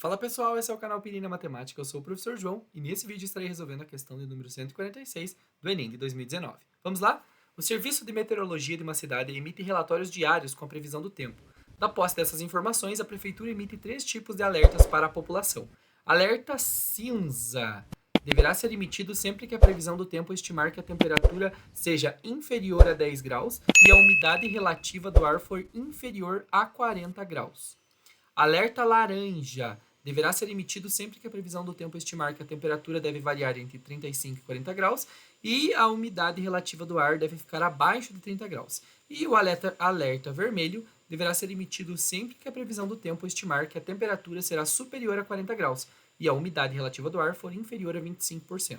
Fala pessoal, esse é o canal Pirina Matemática, eu sou o professor João e nesse vídeo estarei resolvendo a questão de número 146 do Enem de 2019. Vamos lá? O Serviço de Meteorologia de uma cidade emite relatórios diários com a previsão do tempo. Da posse dessas informações, a prefeitura emite 3 tipos de alertas para a população. Alerta cinza deverá ser emitido sempre que a previsão do tempo estimar que a temperatura seja inferior a 10 graus e a umidade relativa do ar for inferior a 40 graus. Alerta laranja deverá ser emitido sempre que a previsão do tempo estimar que a temperatura deve variar entre 35 e 40 graus e a umidade relativa do ar deve ficar abaixo de 30 graus. E o alerta vermelho deverá ser emitido sempre que a previsão do tempo estimar que a temperatura será superior a 40 graus e a umidade relativa do ar for inferior a 25%.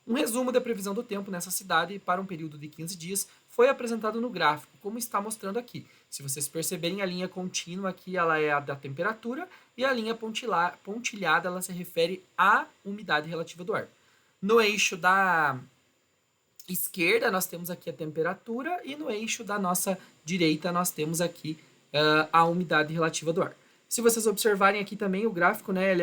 Um resumo da previsão do tempo nessa cidade para um período de 15 dias foi apresentado no gráfico, como está mostrando aqui. Se vocês perceberem, a linha contínua aqui ela é a da temperatura e a linha pontilhada ela se refere à umidade relativa do ar. No eixo da esquerda nós temos aqui a temperatura e no eixo da nossa direita nós temos aqui a umidade relativa do ar. Se vocês observarem aqui também o gráfico, né,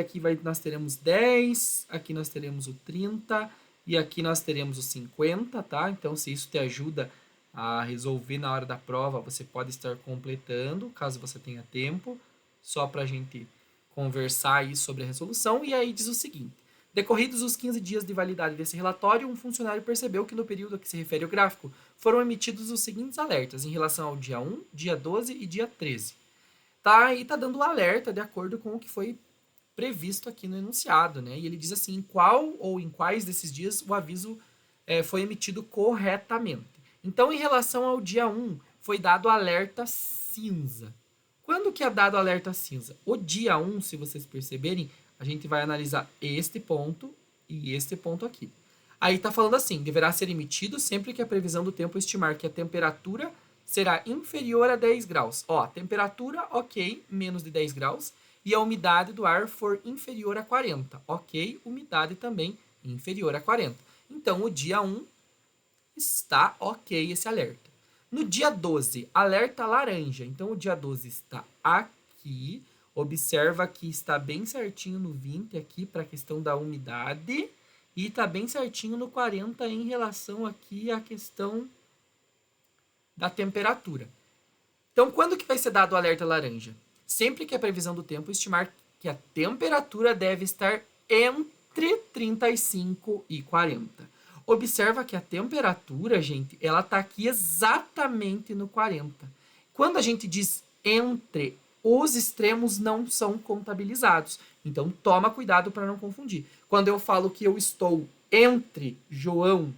nós teremos 10, aqui nós teremos o 30 e aqui nós teremos o 50, tá? Então, se isso te ajuda a resolver na hora da prova, você pode estar completando, caso você tenha tempo, só para a gente conversar aí sobre a resolução. E aí diz o seguinte: decorridos os 15 dias de validade desse relatório, um funcionário percebeu que no período a que se refere o gráfico, foram emitidos os seguintes alertas em relação ao dia 1, dia 12 e dia 13. Tá? E tá dando o alerta de acordo com o que foi previsto aqui no enunciado, né? E ele diz assim, em qual ou em quais desses dias o aviso foi emitido corretamente. Então, em relação ao dia 1, foi dado alerta cinza. Quando que é dado alerta cinza? O dia 1, se vocês perceberem, a gente vai analisar este ponto e este ponto aqui. Aí tá falando assim, deverá ser emitido sempre que a previsão do tempo estimar que a temperatura será inferior a 10 graus. Ó, temperatura, ok, menos de 10 graus. E a umidade do ar for inferior a 40. Ok, umidade também inferior a 40. Então, o dia 1 está ok esse alerta. No dia 12, alerta laranja. Então, o dia 12 está aqui. Observa que está bem certinho no 20 aqui para a questão da umidade. E está bem certinho no 40 em relação aqui à questão da temperatura. Então, quando que vai ser dado o alerta laranja? Sempre que a previsão do tempo estimar que a temperatura deve estar entre 35 e 40. Observa que a temperatura, gente, ela está aqui exatamente no 40. Quando a gente diz entre, os extremos não são contabilizados. Então, toma cuidado para não confundir. Quando eu falo que eu estou entre João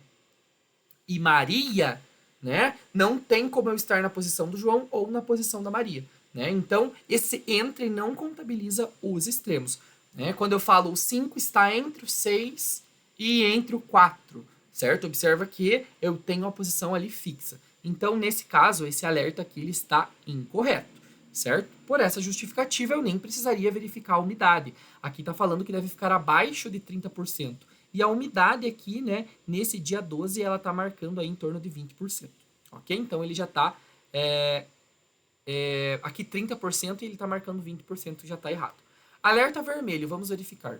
e Maria, né, não tem como eu estar na posição do João ou na posição da Maria. Né? Então, esse entre não contabiliza os extremos. Né? Quando eu falo o 5 está entre o 6 e entre o 4, certo? Observa que eu tenho a posição ali fixa. Então, nesse caso, esse alerta aqui ele está incorreto, certo? Por essa justificativa, eu nem precisaria verificar a umidade. Aqui está falando que deve ficar abaixo de 30%. E a umidade aqui, né, nesse dia 12, ela está marcando aí em torno de 20%. Ok? Então, ele já está... aqui 30% e ele está marcando 20%, já está errado. Alerta vermelho, vamos verificar.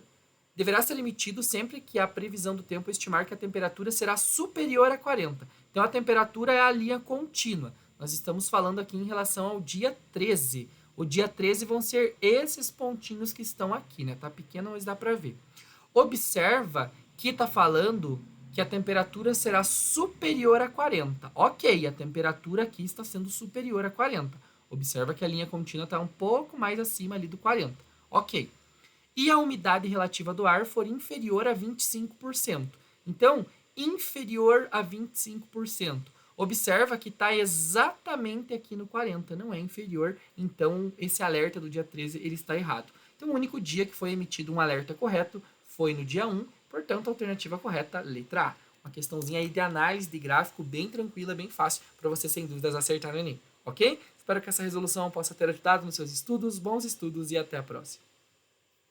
Deverá ser emitido sempre que a previsão do tempo estimar que a temperatura será superior a 40. Então, a temperatura é a linha contínua. Nós estamos falando aqui em relação ao dia 13. O dia 13 vão ser esses pontinhos que estão aqui, né? Tá pequeno, mas dá para ver. Observa que está falando que a temperatura será superior a 40. Ok, a temperatura aqui está sendo superior a 40. Observa que a linha contínua está um pouco mais acima ali do 40. Ok. E a umidade relativa do ar for inferior a 25%. Então, inferior a 25%. Observa que está exatamente aqui no 40, não é inferior. Então, esse alerta do dia 13 ele está errado. Então, o único dia que foi emitido um alerta correto foi no dia 1. Portanto, a alternativa correta, letra A. Uma questãozinha aí de análise de gráfico bem tranquila, bem fácil, para você, sem dúvidas, acertar no Enem. Ok? Espero que essa resolução possa ter ajudado nos seus estudos. Bons estudos e até a próxima.